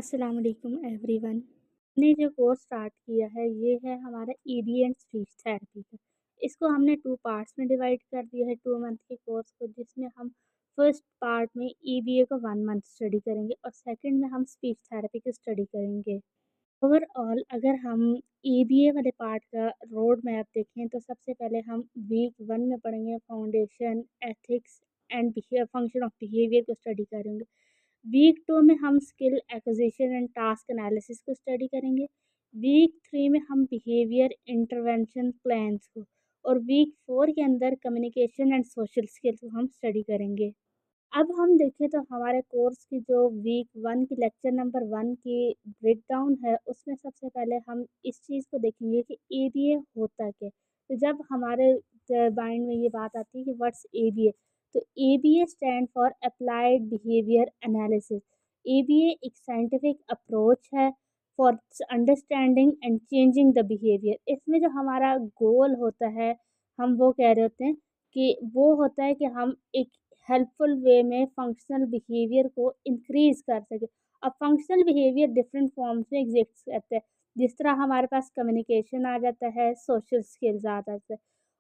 अस्सलाम वालेकुम एवरीवन। हमने जो कोर्स स्टार्ट किया है ये है हमारा ईबी एंड स्पीच थेरेपी का। इसको हमने 2 पार्ट्स में डिवाइड कर दिया है 2 मंथ के कोर्स को, जिसमें हम फर्स्ट पार्ट में ईबीए का 1 मंथ स्टडी करेंगे और सेकंड में हम स्पीच थेरेपी की स्टडी करेंगे। ओवरऑल अगर हम ईबीए वाले पार्ट का रोड मैप देखें तो सबसे पहले हम वीक 1 में पढ़ेंगे foundation, ethics and function of behaviour को स्टडी करेंगे। वीक 2 में हम skill acquisition and task analysis को स्टडी करेंगे। वीक 3 में हम बिहेवियर इंटरवेंशन प्लान्स को, और वीक 4 के अंदर कम्युनिकेशन एंड सोशल स्किल्स को हम स्टडी करेंगे। अब हम देखें तो हमारे कोर्स की जो वीक 1 की लेक्चर नंबर 1 की ब्रेकडाउन है, उसमें सबसे पहले हम इस चीज़ को देखेंगे कि एबीए होता क्या है। तो जब हमारे माइंड में ये बात आती है कि व्हाट्स एबीए, तो ABA stand for applied behaviour analysis. ABA एक साइंटिफिक अप्रोच है for understanding and changing the behaviour. इसमें जो हमारा गोल होता है, हम वो कह रहे होते हैं कि वो होता है कि हम एक हेल्पफुल वे में फंक्शनल बिहेवियर को इंक्रीज कर सके। अब फंक्शनल बिहेवियर डिफरेंट फॉर्म्स में एग्जिस्ट करते हैं। जिस तरह हमारे पास कम्युनिकेशन आ जाता है, सोशल स्किल्स आ जाता है,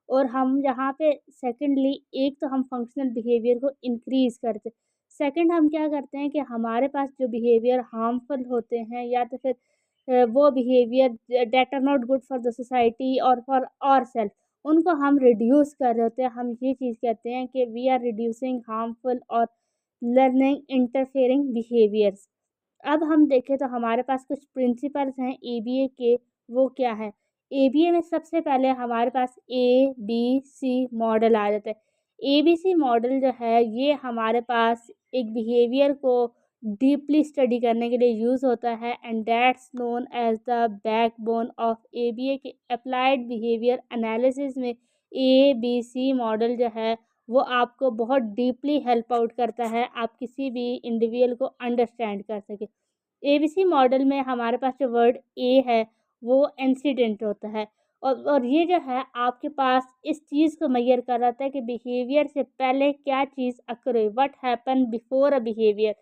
और हम यहाँ पे सेकेंडली एक तो हम फंक्शनल बिहेवियर को इंक्रीज करते हैं। सेकंड हम क्या करते हैं कि हमारे पास जो बिहेवियर हार्मफुल होते हैं या तो फिर वो behaviour that are not good for the society और फॉर आवर सेल्फ, उनको हम रिड्यूस कर रहे होते हैं। हम ये चीज़ कहते हैं कि वी आर रिड्यूसिंग हार्मफुल और लर्निंग इंटरफेयरिंग बिहेवियर्स। अब हम देखें तो हमारे पास कुछ प्रिंसिपल्स हैं एबीए के। वो क्या है? एबीए में सबसे पहले हमारे पास एबीसी मॉडल आ जाता है। एबीसी मॉडल जो है ये हमारे पास एक बिहेवियर को डीपली स्टडी करने के लिए यूज़ होता है, and that's known as the backbone of ABA के अप्लाइड बिहेवियर एनालिसिस में एबीसी मॉडल जो है वो आपको बहुत डीपली हेल्प आउट करता है, आप किसी भी इंडिविजुअल को अंडरस्टैंड कर सके। एबीसी मॉडल में हमारे पास जो वर्ड ए है वो इंसिडेंट होता है, और ये जो है आपके पास इस चीज़ को मेजर कर रहा था कि बिहेवियर से पहले क्या चीज़ अकर हुई, what happen before a behaviour.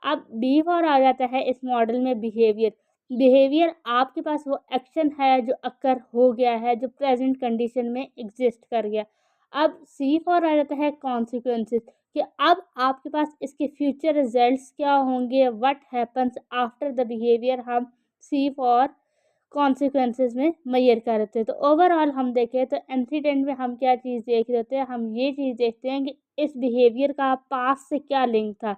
अब बी फॉर आ जाता है इस मॉडल में बिहेवियर। बिहेवियर आपके पास वो एक्शन है जो अकर हो गया है, जो प्रेजेंट कंडीशन में एग्जिस्ट कर गया। अब सी फॉर आ जाता है कॉन्सिक्वेंसेस, कि अब आपके पास इसके फ्यूचर रिजल्ट्स क्या होंगे, what happens after the behaviour, हम सी फॉर कॉन्सिक्वेंसेस में मेजर कर रहे थे। तो ओवरऑल हम देखें तो इंसिडेंट में हम क्या चीज़ देख रहे होते हैं, हम ये चीज़ देखते हैं कि इस बिहेवियर का पास्ट से क्या लिंक था।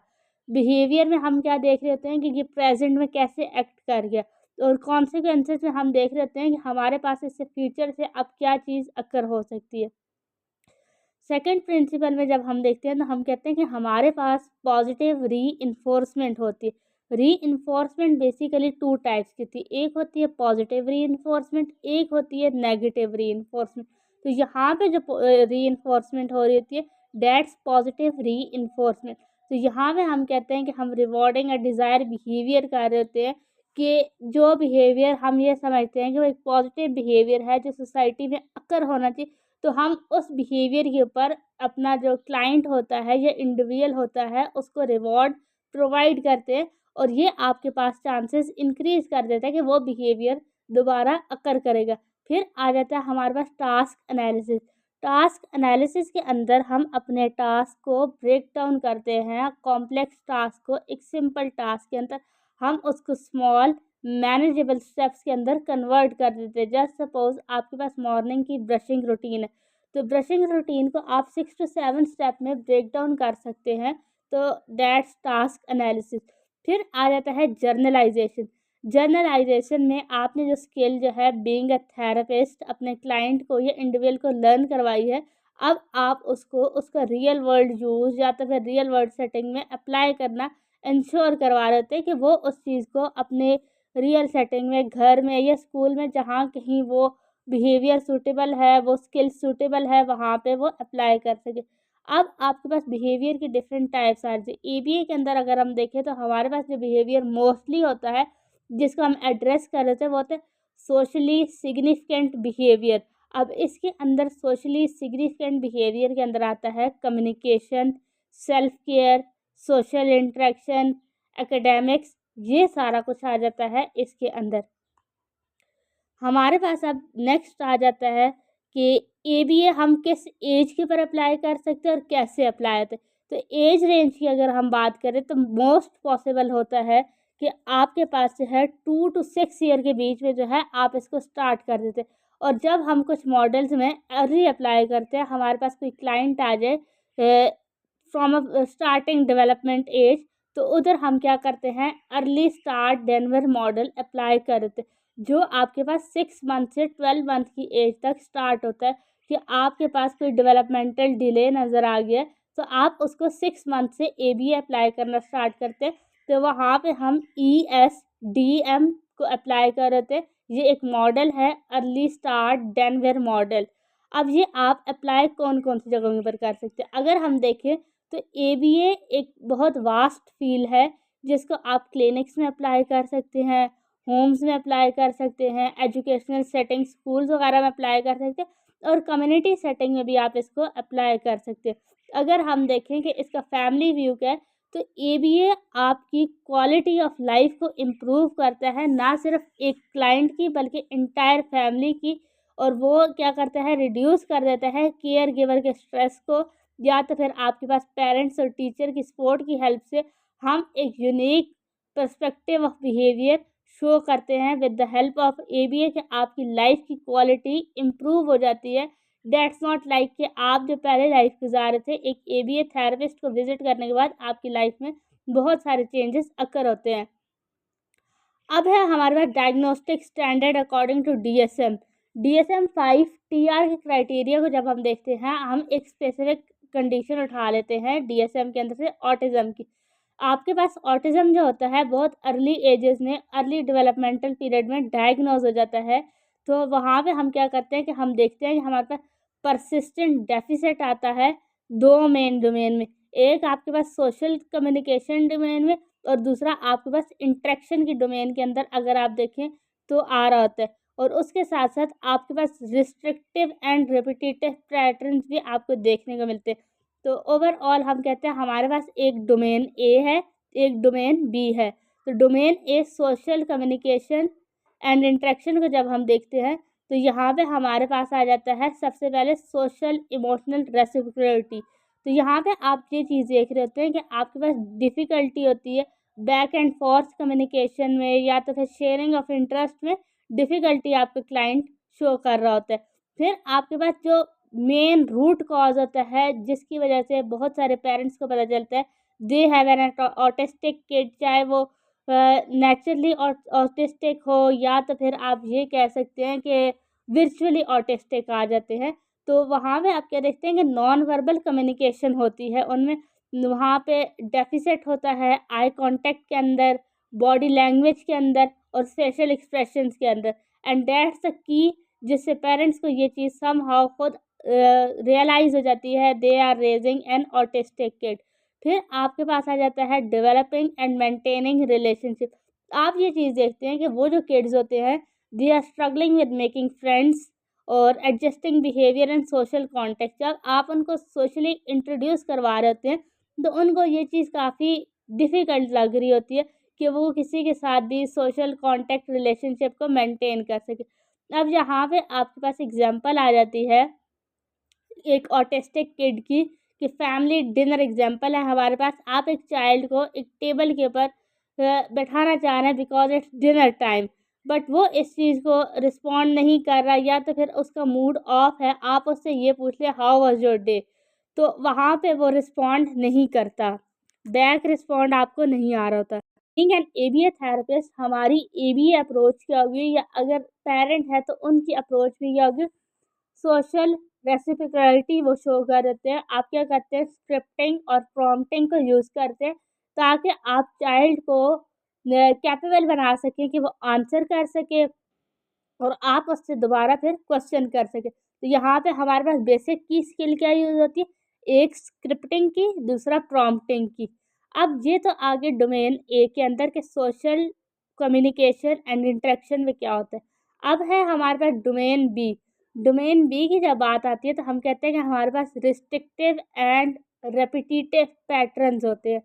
बिहेवियर में हम क्या देख रहे होते हैं कि ये प्रेजेंट में कैसे एक्ट कर गया, और कॉन्सिक्वेंसेस में हम देख रहे होते हैं कि हमारे पास इससे फ्यूचर से अब क्या चीज़ अकर हो सकती है। सेकंड प्रिंसिपल में जब हम देखते हैं तो हम कहते हैं कि हमारे पास पॉजिटिव री इन्फोर्समेंट होती है। री इन्फोर्समेंट बेसिकली 2 टाइप्स की थी, एक होती है पॉजिटिव री इन्फोर्समेंट, एक होती है नेगेटिव री इन्फोर्समेंट। तो यहाँ पे जो री इन्फोर्समेंट हो रही होती है, डेट्स पॉजिटिव री इन्फोर्समेंट। तो यहाँ में हम कहते हैं कि हम रिवॉर्डिंग और डिज़ायर बिहेवियर कर रहे होते हैं, कि जो बिहेवियर हम ये समझते हैं कि वो एक पॉजिटिव बिहेवियर है जो सोसाइटी में अक्कर होना चाहिए, तो हम उस बिहेवियर के ऊपर अपना जो क्लाइंट होता है या इंडिविजुअल होता है उसको रिवॉर्ड प्रोवाइड करते हैं, और ये आपके पास चांसेस इंक्रीज कर देता है कि वो बिहेवियर दोबारा अकर करेगा। फिर आ जाता है हमारे पास टास्क एनालिसिस। टास्क एनालिसिस के अंदर हम अपने टास्क को ब्रेक डाउन करते हैं, कॉम्प्लेक्स टास्क को एक सिंपल टास्क के अंदर हम उसको स्मॉल मैनेजेबल स्टेप्स के अंदर कन्वर्ट कर देते हैं। जस्ट सपोज आपके पास मॉर्निंग की ब्रशिंग रूटीन है, तो ब्रशिंग रूटीन को आप 6 to 7 स्टेप में ब्रेक डाउन कर सकते हैं। तो दैट्स टास्क एनालिसिस। फिर आ जाता है जर्नलाइजेशन। जर्नलाइजेशन में आपने जो स्किल जो है बीइंग अ थेरेपिस्ट अपने क्लाइंट को या इंडिविजुअल को लर्न करवाई है, अब आप उसको उसका रियल वर्ल्ड यूज़ या तो फिर रियल वर्ल्ड सेटिंग में अप्लाई करना इंश्योर करवा रहे थे, कि वो उस चीज़ को अपने रियल सेटिंग में, घर में या स्कूल में, जहाँ कहीं वो बिहेवियर सूटेबल है, वो स्किल सूटेबल है, वहाँ पे वो अप्लाई कर सके। अब आपके पास बिहेवियर की डिफरेंट टाइप्स आ रही है। ईबीए के अंदर अगर हम देखें तो हमारे पास जो बिहेवियर मोस्टली होता है जिसको हम एड्रेस कर रहे थे वो होता है सोशली सिग्निफिकेंट बिहेवियर। अब इसके अंदर सोशली सिग्निफिकेंट बिहेवियर के अंदर आता है communication, self care, social interaction, academics, ये सारा कुछ आ जाता है इसके अंदर। हमारे पास अब नेक्स्ट आ जाता है कि एबीए हम किस एज के ऊपर अप्लाई कर सकते हैं और कैसे अप्लाई होते हैं। तो एज रेंज की अगर हम बात करें तो मोस्ट पॉसिबल होता है कि आपके पास जो है 2 to 6 ईयर के बीच में जो है आप इसको स्टार्ट कर देते हैं। और जब हम कुछ मॉडल्स में अर्ली अप्लाई करते हैं, हमारे पास कोई क्लाइंट आ जाए from a starting development age, तो उधर हम क्या करते हैं, early start Denver model apply कर देते हैं, जो आपके पास 6 मंथ से 12 मंथ की एज तक स्टार्ट होता है। कि आपके पास कोई डेवलपमेंटल डिले नज़र आ गया है, तो आप उसको 6 मंथ से एबीए अप्लाई करना स्टार्ट करते हैं। तो वहाँ पे हम ESDM को अप्लाई कर रहे थे। ये एक मॉडल है, अर्ली स्टार्ट डेनवर मॉडल। अब ये आप अप्लाई कौन कौन सी जगहों पर कर सकते हैं। अगर हम देखें तो एबीए एक बहुत वास्ट फील्ड है, जिसको आप क्लिनिक्स में अप्लाई कर सकते हैं, होम्स में अप्लाई कर सकते हैं, एजुकेशनल सेटिंग स्कूल्स वगैरह में अप्लाई कर सकते हैं, और कम्युनिटी सेटिंग में भी आप इसको अप्लाई कर सकते हैं। अगर हम देखें कि इसका फैमिली व्यू क्या है, तो एबीए आपकी क्वालिटी ऑफ लाइफ को इम्प्रूव करता है, ना सिर्फ एक क्लाइंट की बल्कि इंटायर फैमिली की। और वो क्या करता है, रिड्यूस कर देता है केयर गिवर के स्ट्रेस को, या तो फिर आपके पास पेरेंट्स और टीचर की सपोर्ट की हेल्प से हम एक unique perspective of behaviour show करते हैं with the help of ABA, कि आपकी लाइफ की क्वालिटी इम्प्रूव हो जाती है। डेट्स नॉट लाइक कि आप जो पहले लाइफ गुजार रहे थे, एक एबीए थेरेपिस्ट को विजिट करने के बाद आपकी लाइफ में बहुत सारे चेंजेस अकर होते हैं। अब है हमारे पास diagnostic standard according to DSM 5 TR के क्राइटेरिया को जब हम देखते हैं, हम एक स्पेसिफिक कंडीशन उठा लेते हैं DSM के अंदर से, ऑटिज़म की। आपके पास ऑटिज़म जो होता है बहुत अर्ली एजेस में, अर्ली डेवलपमेंटल पीरियड में डायग्नोज हो जाता है। तो वहाँ पे हम क्या करते हैं कि हम देखते हैं कि हमारे पास परसिस्टेंट डेफिसिट आता है 2 मेन डोमेन में। एक आपके पास सोशल कम्युनिकेशन डोमेन में, और दूसरा आपके पास इंटरेक्शन की डोमेन के अंदर अगर आप देखें तो आ रहा होता है। और उसके साथ साथ आपके पास रिस्ट्रिक्टिव एंड रिपीटेटिव पैटर्न्स भी आपको देखने को मिलते हैं। तो ओवरऑल हम कहते हैं हमारे पास एक डोमेन ए है, एक डोमेन बी है। तो domain A social communication and interaction को जब हम देखते हैं, तो यहाँ पे हमारे पास आ जाता है सबसे पहले सोशल इमोशनल रेसिप्रोसिटी। तो यहाँ पे आप ये चीज़ देख रहे होते हैं कि आपके पास डिफ़िकल्टी होती है बैक एंड फोर्थ कम्युनिकेशन में, या तो फिर शेयरिंग ऑफ इंटरेस्ट में डिफ़िकल्टी आपके क्लाइंट शो कर रहा होता है। फिर आपके पास जो मेन रूट कॉज होता है, जिसकी वजह से बहुत सारे पेरेंट्स को पता चलता है they have an autistic kid, चाहे वो नेचुरली ऑटिस्टिक हो, या तो फिर आप ये कह सकते हैं कि वर्चुअली ऑटिस्टिक आ जाते हैं। तो वहाँ पे आप क्या देखते हैं कि नॉन वर्बल कम्युनिकेशन होती है उनमें, वहाँ पे डेफिसिट होता है आई कांटेक्ट के अंदर, बॉडी लैंग्वेज के अंदर, और फेशियल एक्सप्रेशंस के अंदर। एंड दैट्स द की, जिससे पेरेंट्स को ये चीज़ समहाउ खुद रियलाइज़ हो जाती है they are raising an autistic kid. फिर आपके पास आ जाता है डेवलपिंग एंड मेंटेनिंग रिलेशनशिप। आप ये चीज़ देखते हैं कि वो जो किड्स होते हैं, they are struggling with making friends और adjusting behaviour and social contact. जब आप उनको सोशली इंट्रोड्यूस करवा रहे होते हैं, तो उनको ये चीज़ काफ़ी डिफ़िकल्ट लग रही होती है कि वो किसी के साथ भी सोशल कॉन्टेक्ट रिलेशनशिप को मेंटेन कर सके। अब यहाँ पे आपके पास एग्जांपल आ जाती है एक ऑटिस्टिक किड की, कि फैमिली डिनर एग्जांपल है हमारे पास। आप एक चाइल्ड को एक टेबल के ऊपर बैठाना चाह रहे हैं because it's dinner time, but वो इस चीज़ को रिस्पॉन्ड नहीं कर रहा, या तो फिर उसका मूड ऑफ है। आप उससे ये पूछ ले हाउ वाज योर डे, तो वहाँ पे वो रिस्पॉन्ड नहीं करता, बैक रिस्पॉन्ड आपको नहीं आ रहा होता। बीइंग एन एबीए थेरेपिस्ट, हमारी एबीए अप्रोच क्या होगी, या अगर पेरेंट है तो उनकी अप्रोच भी क्या होगी, सोशल रेसिप्रोसिटी वो शो कर देते हैं। आप क्या करते हैं, स्क्रिप्टिंग और प्रॉम्प्टिंग को यूज़ करते हैं, ताकि आप चाइल्ड को कैपेबल बना सकें कि वो आंसर कर सके, और आप उससे दोबारा फिर क्वेश्चन कर सकें। तो यहाँ पे हमारे पास बेसिक की स्किल क्या यूज़ होती है, एक स्क्रिप्टिंग की, दूसरा प्रॉम्प्टिंग की। अब ये तो आगे डोमेन ए के अंदर के सोशल कम्युनिकेशन एंड इंटरेक्शन में क्या होता है। अब है हमारे पास डोमेन बी। डोमेन बी की जब बात आती है, तो हम कहते हैं कि हमारे पास रिस्ट्रिक्टिव एंड रेपिटेटिव पैटर्न्स होते हैं।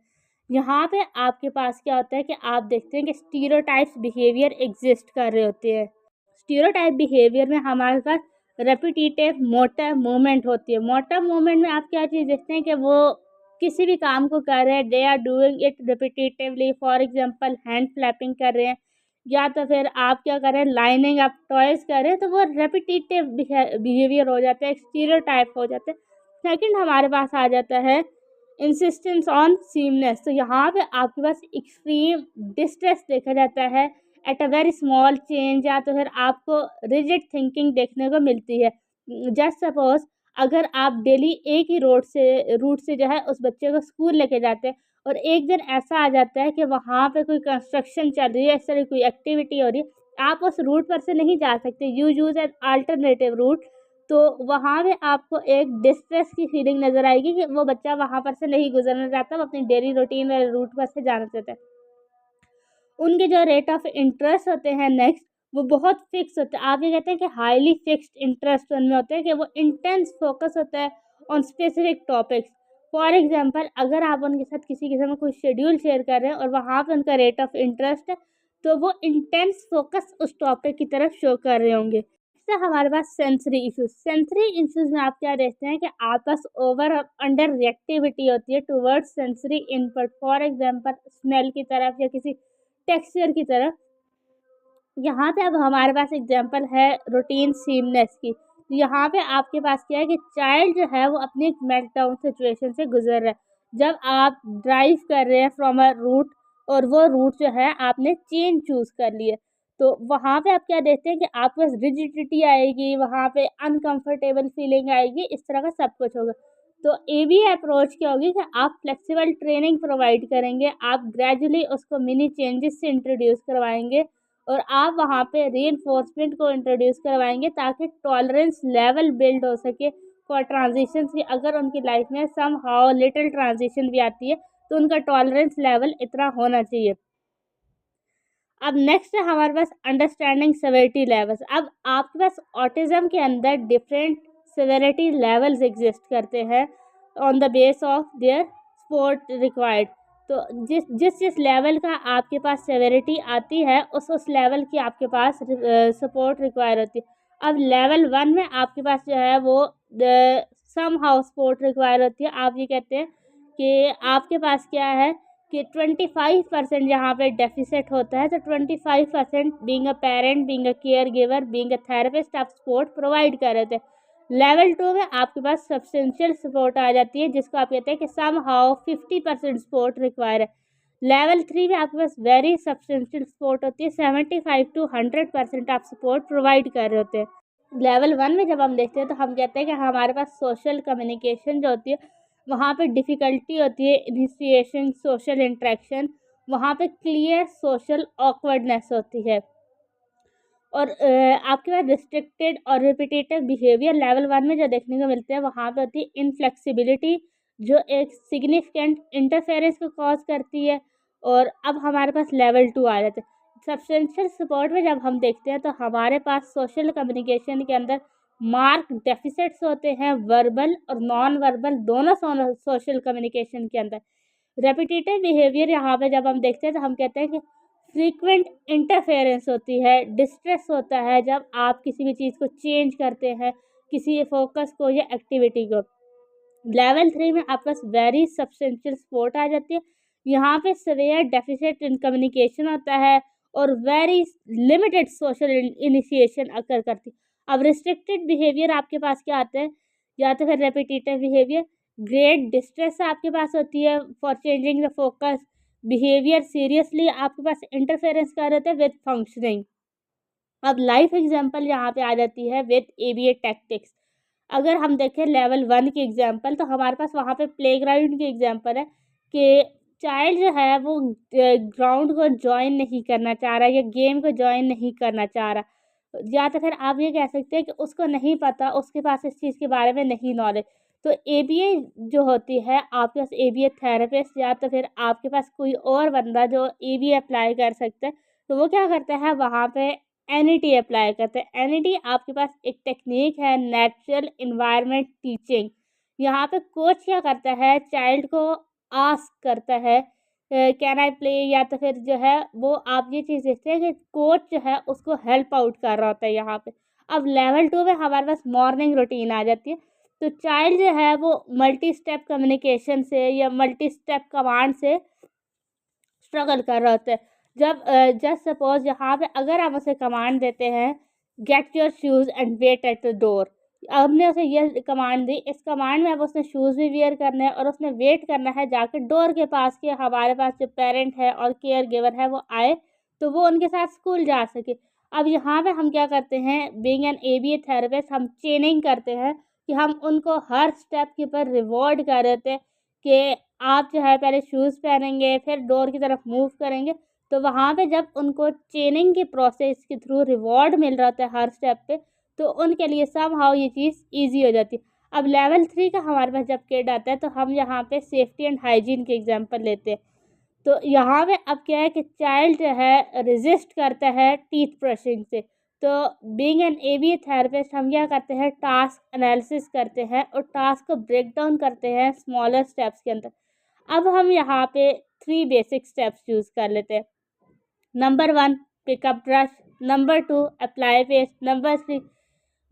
यहाँ पे आपके पास क्या होता है कि आप देखते हैं कि स्टीरियोटाइप्स बिहेवियर एग्जिस्ट कर रहे होते हैं। स्टीरियोटाइप बिहेवियर में हमारे पास रेपिटेटिव मोटर मूवमेंट होती है। मोटर मूवमेंट में आप क्या चीज़ देखते हैं कि वो किसी भी काम को कर रहे हैं, they are doing it repetitively. For example hand flapping कर रहे हैं, या तो फिर आप क्या कर रहे हैं, लाइनिंग अप टॉयज कर रहे हैं, तो वो रेपिटेटिव बिहेवियर हो जाता है, एक स्टीरियोटाइप हो जाता है। सेकंड हमारे पास आ जाता है इंसिस्टेंस ऑन सीमनेस। तो यहाँ पे आपके पास एक्सट्रीम डिस्ट्रेस देखा जाता है at a very small change, या तो फिर आपको रिजिड थिंकिंग देखने को मिलती है। जस्ट सपोज अगर आप डेली एक ही रूट से जो है उस बच्चे को स्कूल लेके जाते हैं, और एक दिन ऐसा आ जाता है कि वहाँ पे कोई कंस्ट्रक्शन चल रही है, इस तरह कोई एक्टिविटी हो रही है, आप उस रूट पर से नहीं जा सकते, you use an alternative route, तो वहाँ पे आपको एक डिस्ट्रेस की फीलिंग नज़र आएगी कि वो बच्चा वहाँ पर से नहीं गुजरना चाहता, वो अपनी डेली रूटीन वाले रूट पर से जाना चाहता है। उनके जो रेट ऑफ इंटरेस्ट होते हैं नेक्स्ट, वो बहुत फिक्स होते हैं। आप ये कहते हैं कि हाईली फिक्स्ड इंटरेस्ट उनमें होते हैं, कि वो इंटेंस फोकस होता है on specific topics. For example अगर आप उनके साथ किसी किस्म का कोई शेड्यूल शेयर कर रहे हैं और वहाँ पे उनका रेट ऑफ इंटरेस्ट है, तो वो इंटेंस फोकस उस टॉपिक की तरफ शो कर रहे होंगे। इससे हमारे पास सेंसरी इश्यूज। सेंसरी इश्यूज में आप क्या देखते हैं कि आपस ओवर अंडर रिएक्टिविटी होती है towards sensory input. For example smell की तरफ या किसी टेक्सचर की तरफ। यहाँ पे अब हमारे पास एग्जांपल है रूटीन सीमनेस की। यहाँ पे आपके पास क्या है कि चाइल्ड जो है वो अपनी एक मेल्टडाउन सिचुएशन से गुजर रहा है। जब आप ड्राइव कर रहे हैं फ्रॉम अ रूट, और वो रूट जो है आपने चेंज चूज कर लिया, तो वहाँ पे आप क्या देखते हैं कि आपके पास रिजिडिटी आएगी, वहाँ पे अनकंफर्टेबल फीलिंग आएगी, इस तरह का सब कुछ होगा। तो AB अप्रोच क्या होगी कि आप फ्लेक्सिबल ट्रेनिंग प्रोवाइड करेंगे, आप ग्रेजुअली उसको मिनी चेंजेस से इंट्रोड्यूस करवाएंगे, और आप वहाँ पे रीइंफोर्समेंट को इंट्रोड्यूस करवाएंगे ताकि टॉलरेंस लेवल बिल्ड हो सके फॉर ट्रांजिशन की। अगर उनकी लाइफ में सम हाउ लिटिल ट्रांजिशन भी आती है, तो उनका टॉलरेंस लेवल इतना होना चाहिए। अब नेक्स्ट है हमारे पास अंडरस्टैंडिंग सेवेरिटी लेवल्स। अब आपके पास ऑटिज्म के अंदर डिफरेंट सेवेरिटी लेवल्स एग्जिस्ट करते हैं on the base of their support required. तो जिस लेवल का आपके पास सेवेरिटी आती है, उस लेवल की आपके पास सपोर्ट रिक्वायर होती है। अब लेवल 1 में आपके पास जो है वो सम हाउ सपोर्ट रिक्वायर होती है। आप ये कहते हैं कि आपके पास क्या है कि 25% यहाँ पे डेफिसिट होता है, तो 25% being a parent, being a care giver, being a therapist आप सपोर्ट प्रोवाइड कर रहे थे। लेवल 2 में आपके पास सब्सटेंशियल सपोर्ट आ जाती है, जिसको आप कहते हैं कि सम हाउ 50% सपोर्ट रिक्वायर है। लेवल 3 में आपके पास वेरी सब्सटेंशियल सपोर्ट होती है, 75 to 100% आप सपोर्ट प्रोवाइड कर रहे होते हैं। लेवल 1 में जब हम देखते हैं तो हम कहते हैं कि हमारे पास सोशल कम्युनिकेशन जो होती है, वहाँ पे डिफ़िकल्टी होती है, इनिशिएशन सोशल इंटरेक्शन, वहाँ पे क्लियर सोशल ऑकवर्डनेस होती है। और आपके पास रिस्ट्रिक्टेड और रिपीटेटिव बिहेवियर लेवल 1 में जो देखने को मिलते हैं, वहाँ पे होती है इनफ्लेक्सिबिलिटी, जो एक सिग्निफिकेंट इंटरफेरेंस को कॉज करती है। और अब हमारे पास लेवल 2 आ जाता है। सब्सटेंशियल सपोर्ट में जब हम देखते हैं तो हमारे पास सोशल कम्युनिकेशन के अंदर मार्क डेफिसिट्स होते हैं, वर्बल और नॉन वर्बल दोनों सोशल कम्युनिकेशन के अंदर। रेपिटेटिव बिहेवियर यहाँ पे जब हम देखते हैं तो हम कहते हैं कि फ्रीक्वेंट इंटरफेरेंस होती है, डिस्ट्रेस होता है जब आप किसी भी चीज़ को चेंज करते हैं, किसी फोकस को या एक्टिविटी को। लेवल 3 में आपके पास वेरी सब्सटेंशियल सपोर्ट आ जाती है। यहाँ पे सेवियर डेफिसिट इन कम्युनिकेशन होता है, और वेरी लिमिटेड सोशल इनिशिएशन अकर करती है। अब रिस्ट्रिक्टेड बिहेवियर आपके पास क्या आता है, या तो फिर रेपिटेटिव बिहेवियर। ग्रेट डिस्ट्रेस आपके पास होती है for changing the focus behaviour seriously, आपके पास इंटरफेरेंस कर रहे थे विद फंक्शनिंग। अब लाइफ एग्जांपल यहाँ पे आ जाती है विद ABA टैक्टिक्स। अगर हम देखें लेवल 1 की एग्जांपल, तो हमारे पास वहाँ पे प्लेग्राउंड की एग्जांपल है कि चाइल्ड जो है वो ग्राउंड को ज्वाइन नहीं करना चाह रहा, या गेम को ज्वाइन नहीं करना चाह रहा, या तो फिर आप ये कह सकते हैं कि उसको नहीं पता, उसके पास इस चीज़ के बारे में नहीं नॉलेज। तो ABA जो होती है, आपके पास ABA थेरेपिस्ट या तो फिर आपके पास कोई और बंदा जो ABA अप्लाई कर सकता है, तो वो क्या करता है वहाँ पे NET अप्लाई करते हैं। NET आपके पास एक टेक्निक है, नेचुरल इन्वायरमेंट टीचिंग। यहाँ पे कोच क्या करता है, चाइल्ड को आस्क करता है कैन आई प्ले, या तो फिर जो है वो आप ये चीज़ देखते हैं कि कोच जो है उसको हेल्प आउट कर रहा होता है यहाँ पे। अब लेवल 2 में हमारे पास मॉर्निंग रूटीन आ जाती है। तो चाइल्ड जो है वो मल्टी स्टेप कम्युनिकेशन से या मल्टी स्टेप कमांड से स्ट्रगल कर रहे होते हैं। जब जस्ट सपोज यहाँ पे अगर हम उसे कमांड देते हैं, get your shoes and wait at the door, हमने उसे ये कमांड दी, इस कमांड में अब उसने शूज़ भी वियर करने हैं और उसने वेट करना है जाकर डोर के पास कि हमारे पास जो पेरेंट है और केयर गिवर है वो आए, तो वो उनके साथ स्कूल जा सके। अब यहाँ पे हम क्या करते हैं, बीइंग एन एबीए थेरेपिस्ट, हम ट्रेनिंग करते हैं कि हम उनको हर स्टेप के ऊपर रिवॉर्ड कर देते हैं कि आप जो है पहले शूज़ पहनेंगे, फिर डोर की तरफ मूव करेंगे। तो वहाँ पे जब उनको ट्रेनिंग के प्रोसेस के थ्रू रिवॉर्ड मिल रहा था हर स्टेप पे, तो उनके लिए समहाउ ये चीज़ ईज़ी हो जाती है। अब लेवल 3 का हमारे पास जब किड आता है, तो हम यहाँ पे सेफ्टी एंड हाइजीन के एग्जांपल लेते हैं। तो यहाँ पे अब क्या है कि चाइल्ड जो है रेजिस्ट करता है टीथ ब्रशिंग से। तो बीइंग एन एबीए थेरेपिस्ट हम क्या करते हैं, टास्क एनालिसिस करते हैं और टास्क को ब्रेक डाउन करते हैं स्मॉलर स्टेप्स के अंदर। अब हम यहाँ पे 3 बेसिक स्टेप्स यूज़ कर लेते हैं। Number 1, pickup brush. Number 2, apply paste. Number 3,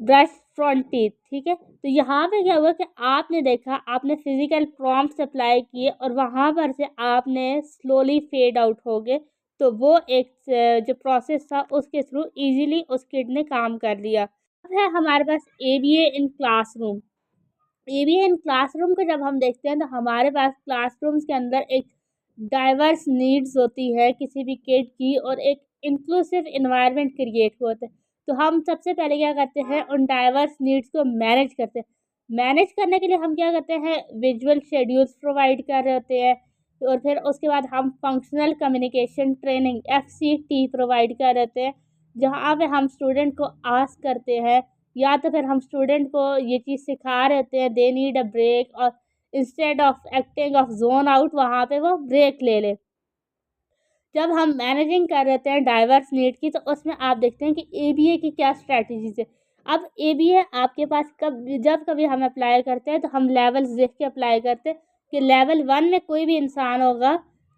brush front teeth. ठीक है, तो यहाँ पे क्या हुआ कि आपने देखा, आपने फिजिकल प्रॉम्प्ट्स अप्लाई किए और वहाँ पर से आपने स्लोली फेड आउट हो गए। तो वो एक जो प्रोसेस था उसके थ्रू इजीली उस किड ने काम कर लिया। अब है हमारे पास ABA in classroom. ABA in classroom को जब हम देखते हैं तो हमारे पास क्लासरूम्स के अंदर एक डाइवर्स नीड्स होती है किसी भी किड की, और एक इंक्लूसिव इन्वायरमेंट क्रिएट होता है। तो हम सबसे पहले क्या करते हैं, उन डाइवर्स नीड्स को मैनेज करते हैं। मैनेज करने के लिए हम क्या करते हैं, विजुअल शेड्यूल्स प्रोवाइड कर रहे होते हैं, और फिर उसके बाद हम functional communication training FCT provide कर रहे होते हैं, जहाँ पे हम स्टूडेंट को आस्क करते हैं, या तो फिर हम स्टूडेंट को ये चीज़ सिखा रहे होते हैं, दे नीड अ ब्रेक, और instead of acting of zone out वहाँ पे वो ब्रेक ले ले। जब हम मैनेजिंग कर रहे हैं डाइवर्स नीड की, तो उसमें आप देखते हैं कि एबीए की क्या स्ट्रैटेजीज है। अब एबीए आपके पास जब कभी हम अप्लाई करते हैं तो हम लेवल्स देख के अप्लाई करते हैं कि लेवल 1 में कोई भी इंसान होगा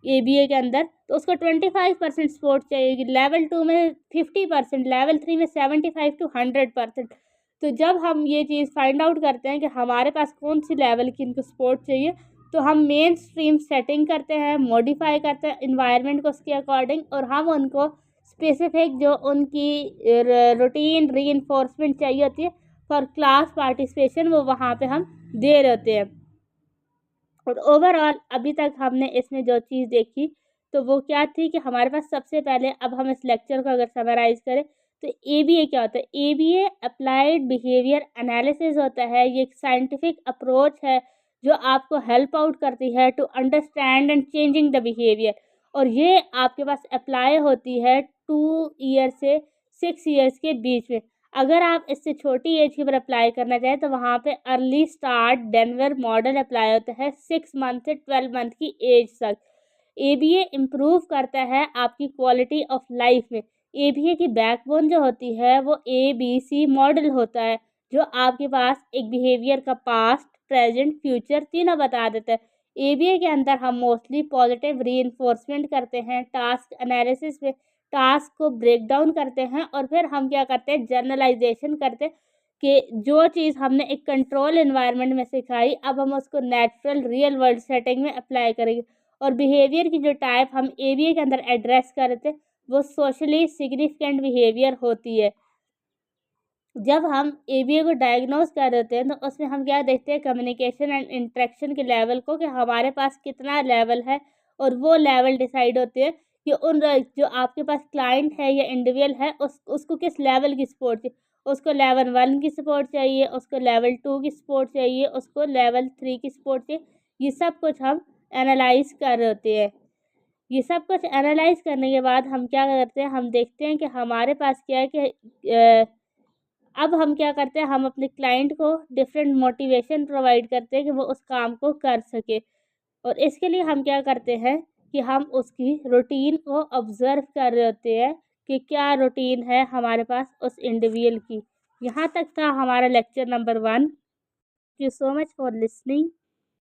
एबीए के अंदर तो उसको 25% सपोर्ट चाहिए, लेवल 2 में 50%, लेवल 3 में 75 to 100%। तो जब हम ये चीज़ फाइंड आउट करते हैं कि हमारे पास कौन सी लेवल की इनको सपोर्ट चाहिए, तो हम मेन स्ट्रीम सेटिंग करते हैं, मॉडिफाई करते हैं इन्वायरमेंट को उसके अकॉर्डिंग, और हम उनको स्पेसिफिक जो उनकी रूटीन रीइंफोर्समेंट चाहिए होती है फॉर क्लास पार्टिसिपेशन, वो वहाँ पे हम दे रहे होते हैं। और ओवरऑल अभी तक हमने इसमें जो चीज़ देखी तो वो क्या थी कि हमारे पास सबसे पहले, अब हम इस लेक्चर को अगर समराइज़ करें तो एबीए क्या होता है। एबीए अप्लाइड बिहेवियर एनालिसिस होता है। ये एक साइंटिफिक अप्रोच है जो आपको हेल्प आउट करती है to understand and changing the behaviour, और ये आपके पास अप्लाई होती है 2 ईयर से 6 ईयर्स के बीच में। अगर आप इससे छोटी एज के ऊपर अप्लाई करना चाहें तो वहाँ पे early start Denver model apply होता है 6 मंथ से 12 मंथ की एज तक। एबीए इम्प्रूव करता है आपकी क्वालिटी ऑफ लाइफ में। एबीए की बैकबोन जो होती है वो ABC मॉडल होता है, जो आपके पास एक बिहेवियर का पास्ट, प्रेजेंट, फ्यूचर तीनों बता देता है। एबीए के अंदर हम मोस्टली पॉजिटिव रीइंफोर्समेंट करते हैं, टास्क एनालिसिस में टास्क को ब्रेक डाउन करते हैं, और फिर हम क्या करते हैं, जर्नलाइजेशन करते हैं कि जो चीज़ हमने एक कंट्रोल एनवायरनमेंट में सिखाई अब हम उसको नेचुरल रियल वर्ल्ड सेटिंग में अप्लाई करेंगे। और बिहेवियर की जो टाइप हम एबीए के अंदर एड्रेस करते हैं वो सोशली सिग्निफिकेंट बिहेवियर होती है। जब हम एबीए को डायग्नोज कर देते हैं तो उसमें हम क्या देखते हैं, कम्युनिकेशन एंड इंटरेक्शन के लेवल को, कि हमारे पास कितना लेवल है, और वो लेवल डिसाइड होते हैं कि उन जो आपके पास क्लाइंट है या इंडिविजुअल है उसको किस लेवल की सपोर्ट चाहिए। उसको लेवल 1 की सपोर्ट चाहिए, उसको लेवल 2 की सपोर्ट चाहिए, उसको लेवल 3 की सपोर्ट चाहिए। ये सब कुछ हम एनालाइज कर रहे होते हैं। ये सब कुछ एनालाइज करने के बाद हम क्या करते हैं, हम देखते हैं कि हमारे पास क्या है कि अब हम क्या करते हैं, हम अपने क्लाइंट को डिफरेंट मोटिवेशन प्रोवाइड करते हैं कि वो उस काम को कर सके। और इसके लिए हम क्या करते हैं कि हम उसकी रूटीन को ऑब्ज़र्व कर रहे होते हैं कि क्या रूटीन है हमारे पास उस इंडिविजुअल की। यहाँ तक था हमारा lecture number 1। Thank you so much for listening.